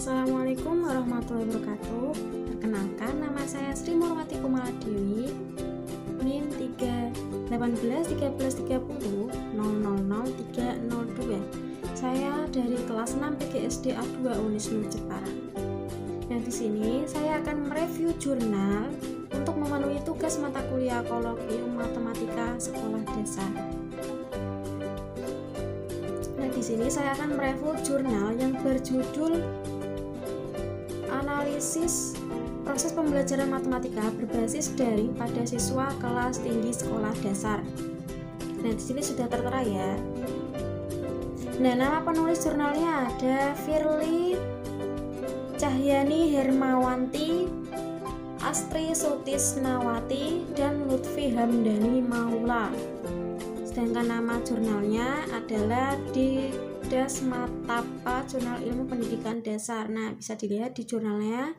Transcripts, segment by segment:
Assalamualaikum warahmatullahi wabarakatuh. Perkenalkan, nama saya Sri Murwati Kumaladewi, NIM 3181330000302. Saya dari kelas 6 PGSD A2 Unisnu Jepara. Nah, di sini saya akan mereview jurnal untuk memenuhi tugas mata kuliah Kolokium Matematika Sekolah Dasar. Nah, di sini saya akan mereview jurnal yang berjudul Analisis Proses Pembelajaran Matematika berbasis daring pada siswa kelas tinggi sekolah dasar. Nah, di sini sudah tertera ya. Nah, nama penulis jurnalnya ada Firly Cahyani Hermawanti, Astri Sutisnawati, dan Lutfi Hamdani Maula. Sedangkan nama jurnalnya adalah Dikdas Matapa Jurnal Ilmu Pendidikan Dasar. Nah, bisa dilihat di jurnalnya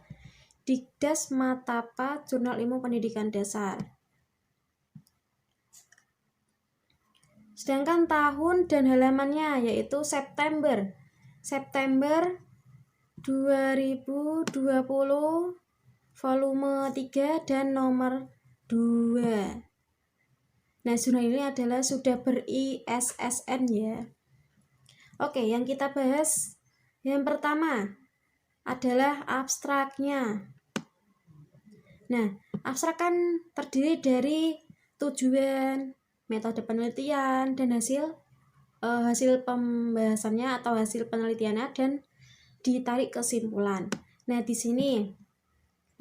Dikdas Matapa Jurnal Ilmu Pendidikan Dasar. Sedangkan tahun dan halamannya yaitu September 2020 volume 3 dan nomor 2. Nah, jurnal ini adalah sudah ber-ISSN ya. Oke, yang kita bahas yang pertama adalah abstraknya. Nah, abstrak kan terdiri dari tujuan, metode penelitian, dan hasil pembahasannya atau hasil penelitiannya, dan ditarik kesimpulan. Nah, di sini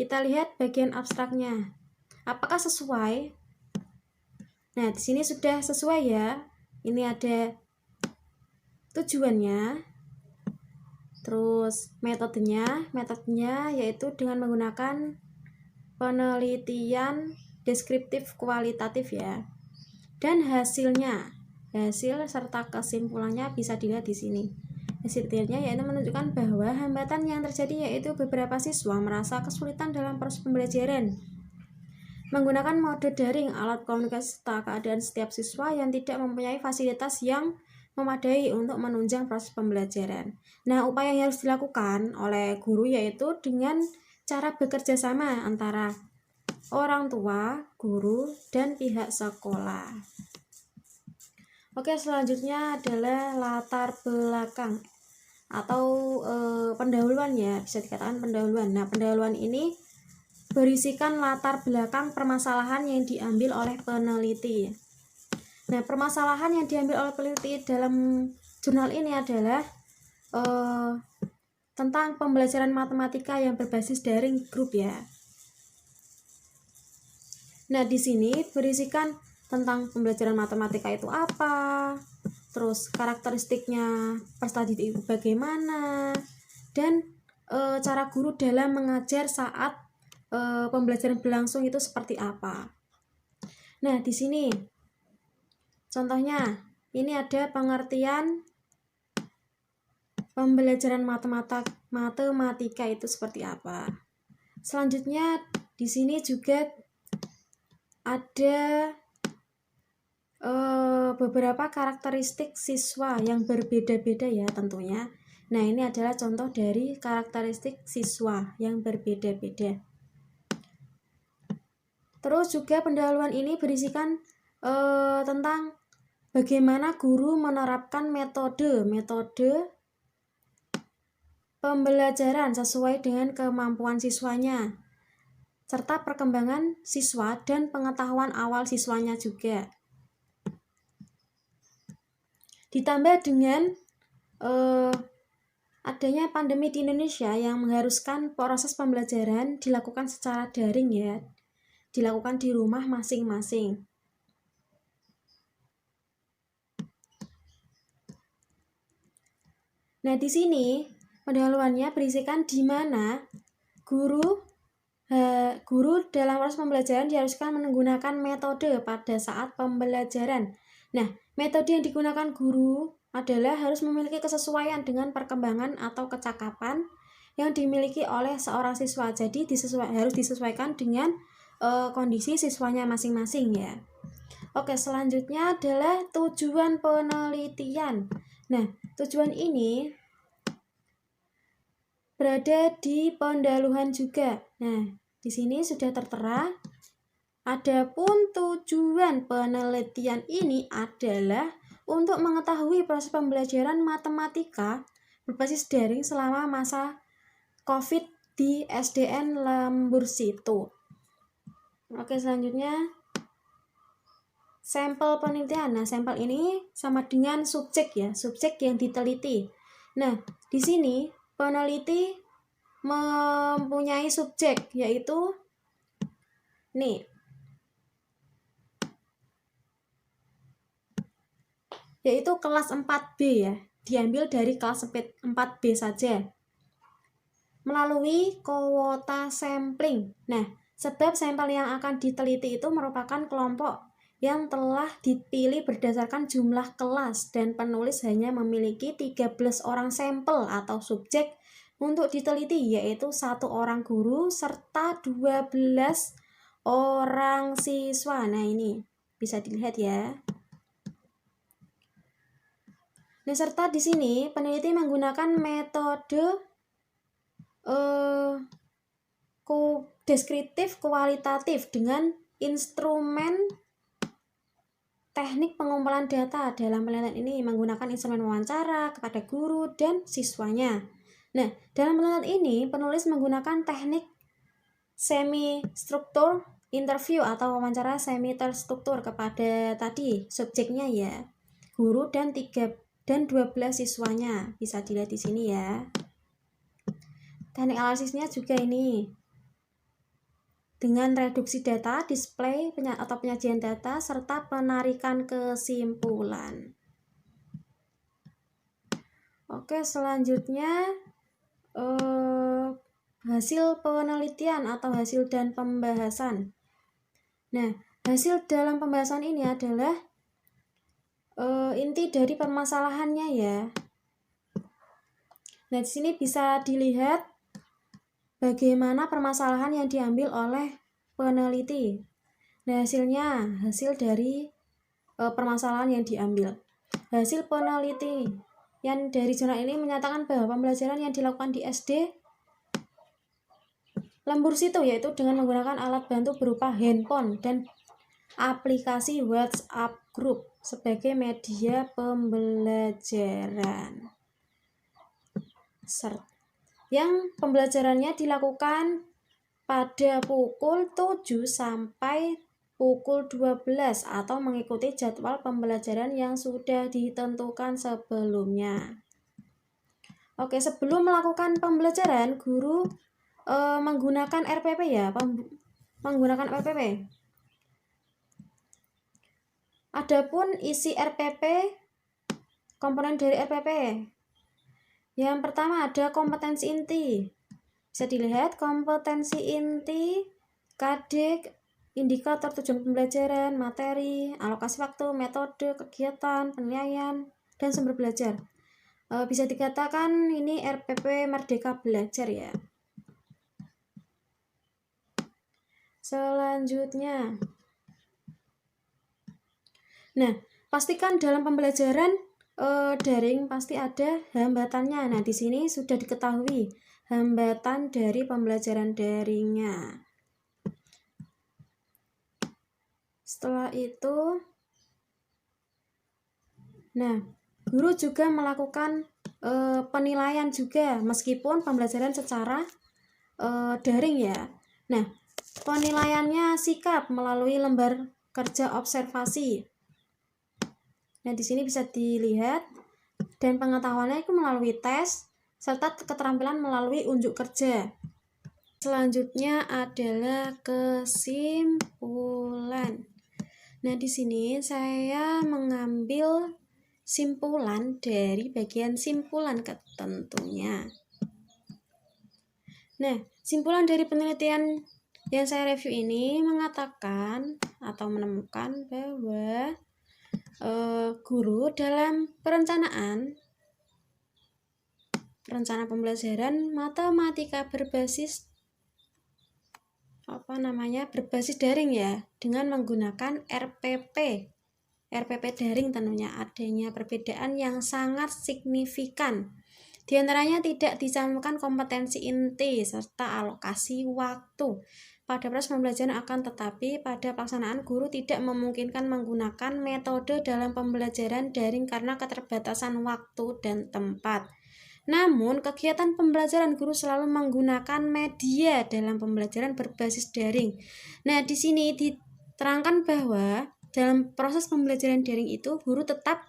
kita lihat bagian abstraknya. Apakah sesuai? Nah, di sini sudah sesuai ya. Ini ada tujuannya. Terus metodenya yaitu dengan menggunakan penelitian deskriptif kualitatif ya. Dan hasil serta kesimpulannya bisa dilihat di sini. Hasilnya yaitu menunjukkan bahwa hambatan yang terjadi yaitu beberapa siswa merasa kesulitan dalam proses pembelajaran. Menggunakan mode daring, alat komunikasi serta keadaan setiap siswa yang tidak mempunyai fasilitas yang memadai untuk menunjang proses pembelajaran. Nah, upaya yang harus dilakukan oleh guru yaitu dengan cara bekerja sama antara orang tua, guru, dan pihak sekolah. Oke, selanjutnya adalah latar belakang atau pendahuluan ya, bisa dikatakan pendahuluan. Nah, pendahuluan ini berisikan latar belakang permasalahan yang diambil oleh peneliti. Nah, permasalahan yang diambil oleh peneliti dalam jurnal ini adalah tentang pembelajaran matematika yang berbasis daring grup ya. Nah, di sini berisikan tentang pembelajaran matematika itu apa, terus karakteristiknya peserta didik itu bagaimana, dan cara guru dalam mengajar saat pembelajaran berlangsung itu seperti apa. Nah, di sini contohnya ini ada pengertian pembelajaran matematika itu seperti apa. Selanjutnya di sini juga ada beberapa karakteristik siswa yang berbeda-beda ya tentunya. Nah, ini adalah contoh dari karakteristik siswa yang berbeda-beda. Terus juga pendahuluan ini berisikan tentang bagaimana guru menerapkan metode pembelajaran sesuai dengan kemampuan siswanya, serta perkembangan siswa dan pengetahuan awal siswanya juga. Ditambah dengan adanya pandemi di Indonesia yang mengharuskan proses pembelajaran dilakukan secara daring ya, dilakukan di rumah masing-masing. Nah, di sini pendahuluannya berisikan di mana guru dalam proses pembelajaran diharuskan menggunakan metode pada saat pembelajaran. Nah, metode yang digunakan guru adalah harus memiliki kesesuaian dengan perkembangan atau kecakapan yang dimiliki oleh seorang siswa. Jadi harus disesuaikan dengan kondisi siswanya masing-masing ya. Oke, selanjutnya adalah tujuan penelitian. Nah, tujuan ini berada di pendaluhan juga. Nah, di sini sudah tertera. Adapun tujuan penelitian ini adalah untuk mengetahui proses pembelajaran matematika berbasis daring selama masa COVID di SDN Lembur Situ. Oke, selanjutnya sampel penelitian. Nah, sampel ini sama dengan subjek ya, subjek yang diteliti. Nah, di sini peneliti mempunyai subjek yaitu yaitu kelas 4B ya. Diambil dari kelas 4B saja. Melalui kuota sampling. Nah, sebab sampel yang akan diteliti itu merupakan kelompok yang telah dipilih berdasarkan jumlah kelas dan penulis hanya memiliki 13 orang sampel atau subjek untuk diteliti, yaitu 1 orang guru serta 12 orang siswa. Nah, ini bisa dilihat ya. Nah, serta di sini peneliti menggunakan metode deskriptif kualitatif dengan instrumen teknik pengumpulan data. Dalam penelitian ini menggunakan instrumen wawancara kepada guru dan siswanya. Nah, dalam penelitian ini penulis menggunakan teknik semi struktur interview atau wawancara semi terstruktur kepada tadi subjeknya ya, guru dan 12 siswanya. Bisa dilihat di sini ya. Teknik analisisnya juga ini dengan reduksi data, display atau penyajian data, serta penarikan kesimpulan. Oke, selanjutnya hasil penelitian atau hasil dan pembahasan. Nah, hasil dalam pembahasan ini adalah inti dari permasalahannya ya. Nah, di sini bisa dilihat bagaimana permasalahan yang diambil oleh peneliti. Nah, hasil dari permasalahan yang diambil. Hasil peneliti yang dari jurnal ini menyatakan bahwa pembelajaran yang dilakukan di SD Lembur Situ yaitu dengan menggunakan alat bantu berupa handphone dan aplikasi WhatsApp group sebagai media pembelajaran. Yang pembelajarannya dilakukan pada pukul 7 sampai pukul 12 atau mengikuti jadwal pembelajaran yang sudah ditentukan sebelumnya. Oke, sebelum melakukan pembelajaran, guru menggunakan RPP ya, menggunakan RPP. Adapun isi RPP, komponen dari RPP. Yang pertama ada kompetensi inti. Bisa dilihat kompetensi inti, KD, indikator tujuan pembelajaran, materi, alokasi waktu, metode, kegiatan, penilaian, dan sumber belajar. Bisa dikatakan ini RPP Merdeka Belajar ya. Selanjutnya. Nah, pastikan dalam pembelajaran daring pasti ada hambatannya. Nah, di sini sudah diketahui hambatan dari pembelajaran daringnya. Setelah itu, nah, guru juga melakukan penilaian juga meskipun pembelajaran secara daring ya. Nah, penilaiannya sikap melalui lembar kerja observasi. Nah, di sini bisa dilihat dan pengetahuannya itu melalui tes serta keterampilan melalui unjuk kerja. Selanjutnya adalah kesimpulan. Nah, di sini saya mengambil simpulan dari bagian simpulan tentunya. Nah, simpulan dari penelitian yang saya review ini mengatakan atau menemukan bahwa guru dalam perencanaan pembelajaran matematika berbasis daring ya, dengan menggunakan RPP daring tentunya adanya perbedaan yang sangat signifikan Di antaranya tidak dicantumkan kompetensi inti serta alokasi waktu pada proses pembelajaran, akan tetapi pada pelaksanaan guru tidak memungkinkan menggunakan metode dalam pembelajaran daring karena keterbatasan waktu dan tempat. Namun, kegiatan pembelajaran guru selalu menggunakan media dalam pembelajaran berbasis daring. Nah, di sini diterangkan bahwa dalam proses pembelajaran daring itu guru tidak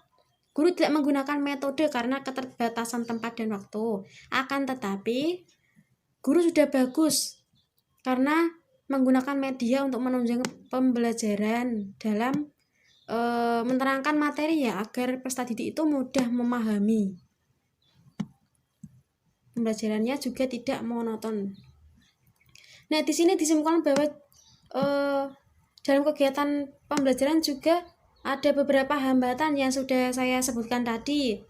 menggunakan metode karena keterbatasan tempat dan waktu. Akan tetapi, guru sudah bagus karena menggunakan media untuk menunjang pembelajaran dalam menerangkan materi ya, agar peserta didik itu mudah memahami. Pembelajarannya juga tidak monoton. Nah, di sini disimpulkan bahwa dalam kegiatan pembelajaran juga ada beberapa hambatan yang sudah saya sebutkan tadi.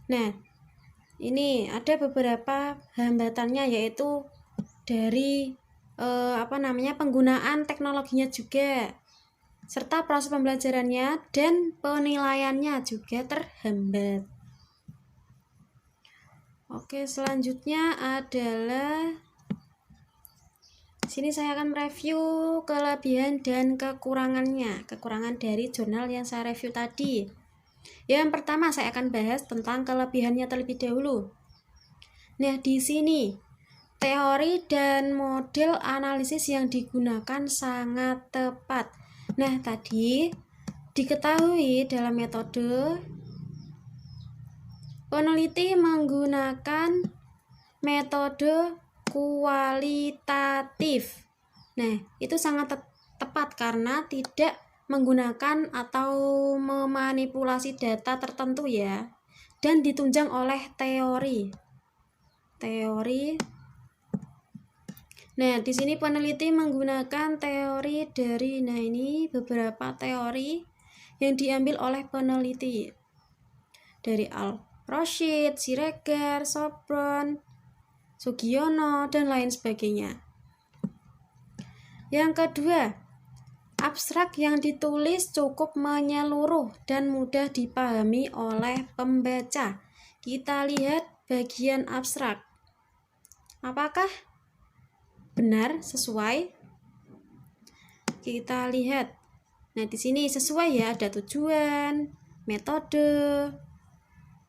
Nah, ini ada beberapa hambatannya, yaitu dari penggunaan teknologinya juga, serta proses pembelajarannya dan penilaiannya juga terhambat. Oke, selanjutnya adalah sini saya akan review kelebihan dan kekurangan dari jurnal yang saya review tadi. Yang pertama saya akan bahas tentang kelebihannya terlebih dahulu. Nah, di sini teori dan model analisis yang digunakan sangat tepat. Nah, tadi diketahui dalam metode peneliti menggunakan metode kualitatif. Nah, itu sangat tepat karena tidak menggunakan atau memanipulasi data tertentu ya, dan ditunjang oleh teori. Nah, di sini peneliti menggunakan teori dari, ini beberapa teori yang diambil oleh peneliti dari Al-Rashid, Siregar, Sopron, Sugiono, dan lain sebagainya. Yang kedua, abstrak yang ditulis cukup menyeluruh dan mudah dipahami oleh pembaca. Kita lihat bagian abstrak. Apakah benar sesuai? Kita lihat. Nah, di sini sesuai ya, ada tujuan, metode,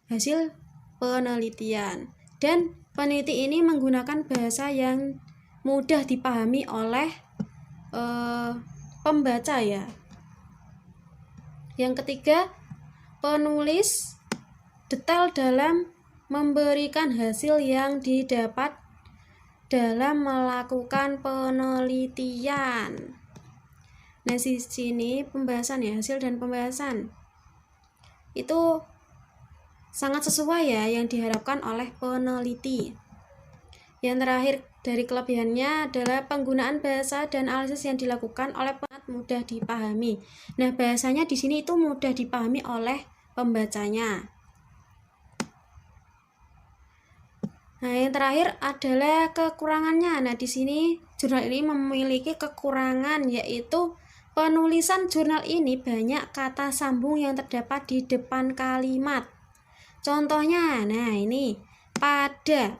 hasil penelitian, dan peneliti ini menggunakan bahasa yang mudah dipahami oleh pembaca ya. Yang ketiga, penulis detail dalam memberikan hasil yang didapat dalam melakukan penelitian. Nah, di sini pembahasan ya, hasil dan pembahasan itu sangat sesuai ya yang diharapkan oleh peneliti. Yang terakhir dari kelebihannya adalah penggunaan bahasa dan analisis yang dilakukan oleh sangat mudah dipahami. Nah, bahasanya di sini itu mudah dipahami oleh pembacanya. Nah, yang terakhir adalah kekurangannya. Nah, di sini jurnal ini memiliki kekurangan, yaitu penulisan jurnal ini banyak kata sambung yang terdapat di depan kalimat. Contohnya, nah ini pada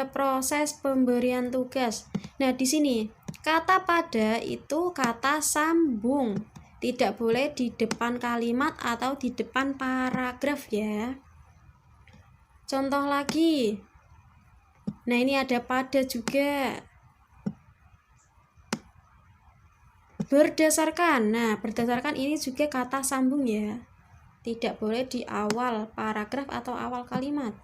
proses pemberian tugas. Nah, di sini kata pada itu kata sambung, tidak boleh di depan kalimat atau di depan paragraf ya. Contoh lagi. Nah, ini ada pada juga. Berdasarkan. Nah, berdasarkan ini juga kata sambung ya. Tidak boleh di awal paragraf atau awal kalimat.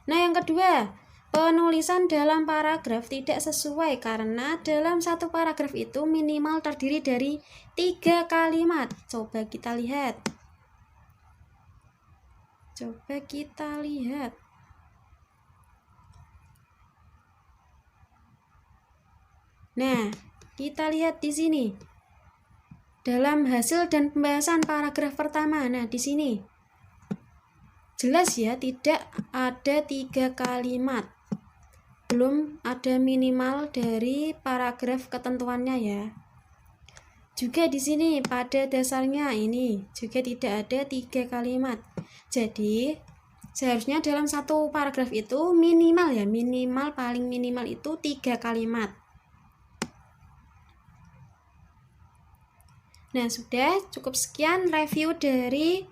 Nah, yang kedua, penulisan dalam paragraf tidak sesuai karena dalam satu paragraf itu minimal terdiri dari 3 kalimat. Coba kita lihat. Nah, kita lihat di sini. Dalam hasil dan pembahasan paragraf pertama, nah di sini jelas ya, tidak ada 3 kalimat. Belum ada minimal dari paragraf ketentuannya ya. Juga di sini pada dasarnya ini juga tidak ada 3 kalimat. Jadi Seharusnya dalam satu paragraf itu minimal ya, paling minimal itu 3 kalimat. Nah, sudah cukup sekian review dari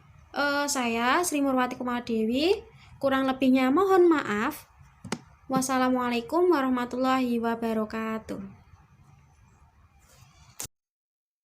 saya Sri Murwati Kumadewi. Kurang lebihnya mohon maaf. Wassalamualaikum warahmatullahi wabarakatuh.